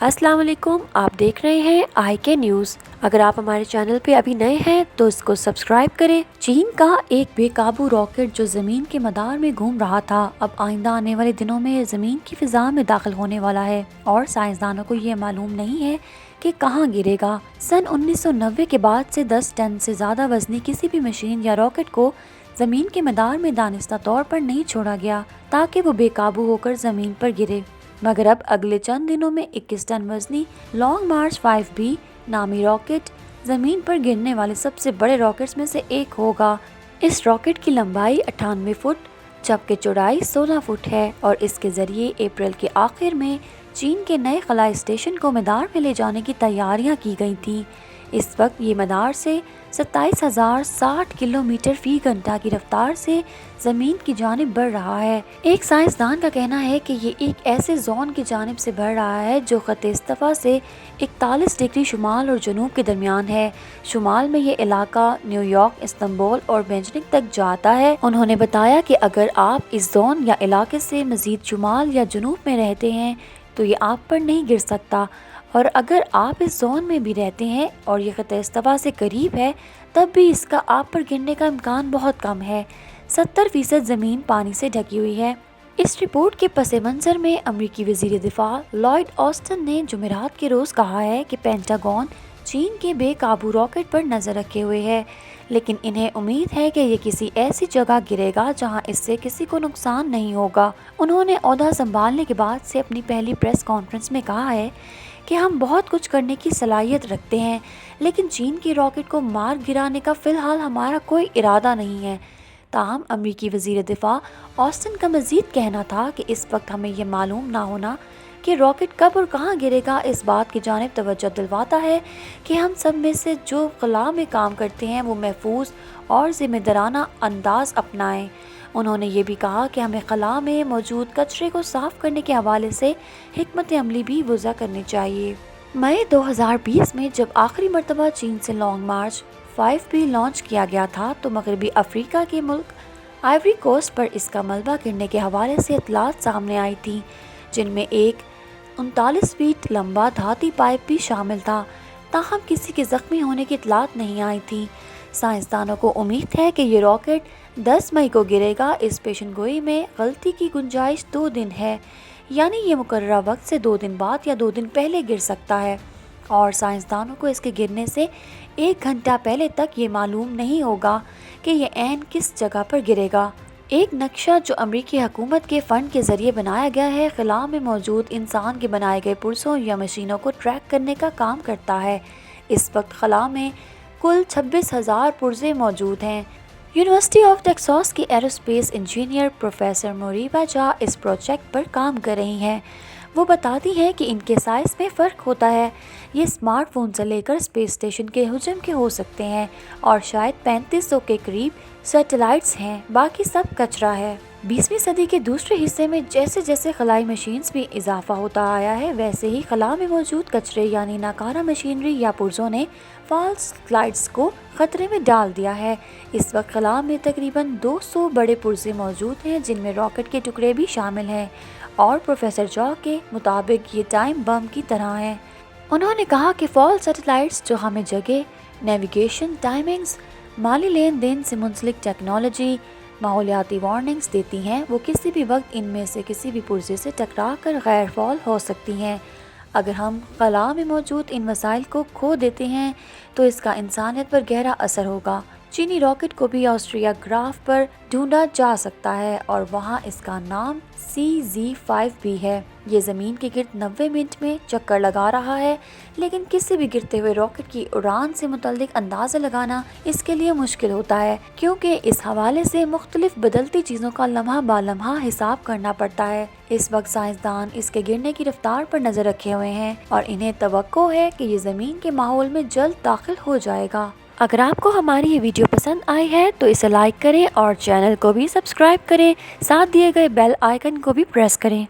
अस्सलाम वालेकुम, आप देख रहे हैं IK न्यूज़। अगर आप हमारे चैनल पे अभी नए हैं तो इसको सब्सक्राइब करें। चीन का एक बेकाबू रॉकेट जो ज़मीन के मदार में घूम रहा था, अब आइंदा आने वाले दिनों में ज़मीन की फ़िज़ा में दाखिल होने वाला है और साइंसदानों को ये मालूम नहीं है कि कहाँ गिरेगा। सन 1990 के बाद से 10 टन से ज़्यादा वज़नी किसी भी मशीन या रॉकेट को ज़मीन के मदार में दानिस्ता तौर पर नहीं छोड़ा गया ताकि वो बेकाबू होकर ज़मीन पर गिरे, मगर अब अगले चंद दिनों में 21 टन वजनी लॉन्ग मार्च 5B नामी रॉकेट ज़मीन पर गिरने वाले सबसे बड़े रॉकेट्स में से एक होगा। इस रॉकेट की लंबाई 98 फुट जबकि चौड़ाई 16 फुट है और इसके ज़रिए अप्रैल के आखिर में चीन के नए खलाई स्टेशन को मदार में ले जाने की तैयारियां की गई थी। इस वक्त ये मदार से 27,060 किलोमीटर फी घंटा की रफ्तार से ज़मीन की जानिब बढ़ रहा है। एक साइंसदान का कहना है कि ये एक ऐसे जोन की जानिब से बढ़ रहा है जो ख़त इस्तफ़ा से 41 डिग्री शुमाल और जनूब के दरमियान है। शुमाल में ये इलाका न्यूयॉर्क, इस्तांबुल और बेंजनिक तक जाता है। उन्होंने बताया कि अगर आप इस जोन या इलाके से मज़ीद शुमाल या जनूब में रहते हैं तो ये आप पर नहीं गिर सकता, और अगर आप इस जोन में भी रहते हैं और ये ख़त इस्तवा से करीब है तब भी इसका आप पर गिरने का इम्कान बहुत कम है। 70% ज़मीन पानी से ढकी हुई है। इस रिपोर्ट के पस मंज़र में अमरीकी वज़ीर दिफा लॉयड ऑस्टिन ने जुमेरात के रोज़ कहा है कि पेंटागन चीन के बेकाबू रॉकेट पर नज़र रखे हुए है, लेकिन इन्हें उम्मीद है कि ये किसी ऐसी जगह गिरेगा जहां इससे किसी को नुकसान नहीं होगा। उन्होंने ओहदा संभालने के बाद से अपनी पहली प्रेस कॉन्फ्रेंस में कहा है कि हम बहुत कुछ करने की सलाहियत रखते हैं, लेकिन चीन के रॉकेट को मार गिराने का फ़िलहाल हमारा कोई इरादा नहीं है। ताहम अमरीकी वज़ीर दिफा ऑस्टिन का मज़ीद कहना था कि इस वक्त हमें यह मालूम ना होना कि रॉकेट कब और कहाँ गिरेगा इस बात की जानिब तवज्जो दिलवाता है कि हम सब में से जो खला में काम करते हैं वो महफूज और ज़िम्मेदाराना अंदाज अपनाएं। उन्होंने ये भी कहा कि हमें खला में मौजूद कचरे को साफ़ करने के हवाले से हिकमत अमली भी वज़ा करनी चाहिए। मई 2020 में जब आखिरी मरतबा चीन से लॉन्ग मार्च 5B लॉन्च किया गया था तो मगरबी अफ्रीका के मुल्क आइवरी कोस्ट पर इसका मलबा गिरने के हवाले से इतलात सामने आई थी, जिनमें एक 39 फीट लंबा धाती पाइप भी शामिल था। ताहम किसी के ज़ख्मी होने की इतलात नहीं आई थी। साइंसदानों को उम्मीद है कि ये रॉकेट 10 मई को गिरेगा। इस पेशनगोई में गलती की गुंजाइश 2 दिन है, यानी ये मुकर्ररा वक्त से 2 दिन बाद या 2 दिन पहले गिर सकता है, और साइंसदानों को इसके गिरने से 1 घंटा पहले तक ये मालूम नहीं होगा कि ये ऐन किस जगह पर गिरेगा। एक नक्शा जो अमरीकी हुकूमत के फ़ंड के ज़रिए बनाया गया है, खला में मौजूद इंसान के बनाए गए पुर्ज़ों या मशीनों को ट्रैक करने का काम करता है। इस वक्त खला में कुल 26,000 पुर्ज़े मौजूद हैं। यूनिवर्सिटी ऑफ टेक्सास की एरोस्पेस इंजीनियर प्रोफेसर मोरिबा जा इस प्रोजेक्ट पर काम कर रही हैं। वो बताती हैं कि इनके साइज़ में फ़र्क होता है। ये स्मार्टफोन से लेकर स्पेस स्टेशन के हुजम के हो सकते हैं और शायद 3500 के करीब सैटेलाइट्स हैं, बाकी सब कचरा है। 20वीं सदी के दूसरे हिस्से में जैसे जैसे खलाई मशीन्स में इजाफा होता आया है, वैसे ही खला में मौजूद कचरे यानी नाकारा मशीनरी या पुर्ज़ों ने फॉल्स फ्लाइट्स को ख़तरे में डाल दिया है। इस वक्त खला में तकरीबन 200 बड़े पुर्ज़े मौजूद हैं, जिनमें रॉकेट के टुकड़े भी शामिल हैं, और प्रोफेसर जॉ के मुताबिक ये टाइम बम की तरह हैं। उन्होंने कहा कि फॉल सैटेलाइट्स जो हमें जगह, नेविगेशन, टाइमिंग्स, माली लेन देन से मुंसलिक टेक्नोलॉजी, माहौलियाती वार्निंग्स देती हैं, वो किसी भी वक्त इनमें से किसी भी पुर्जे से टकरा कर गैर फॉल हो सकती हैं। अगर हम खला में मौजूद इन वसाइल को खो देते हैं तो इसका इंसानियत पर गहरा असर होगा। चीनी रॉकेट को भी ऑस्ट्रिया ग्राफ पर ढूंढा जा सकता है और वहाँ इसका नाम CZ5B है। ये ज़मीन के गिर्द 90 मिनट में चक्कर लगा रहा है, लेकिन किसी भी गिरते हुए रॉकेट की उड़ान से मुतल्लिक अंदाज़ा लगाना इसके लिए मुश्किल होता है, क्योंकि इस हवाले से मुख्तलिफ बदलती चीज़ों का लम्हा बा लम्हा हिसाब करना पड़ता है। इस वक्त साइंसदान इसके गिरने की रफ्तार पर नज़र रखे हुए हैं और इन्हें तवक्को है कि ये ज़मीन के माहौल में जल्द दाखिल हो जाएगा। अगर आपको हमारी ये वीडियो पसंद आई है तो इसे लाइक करें और चैनल को भी सब्सक्राइब करें, साथ दिए गए बेल आइकन को भी प्रेस करें।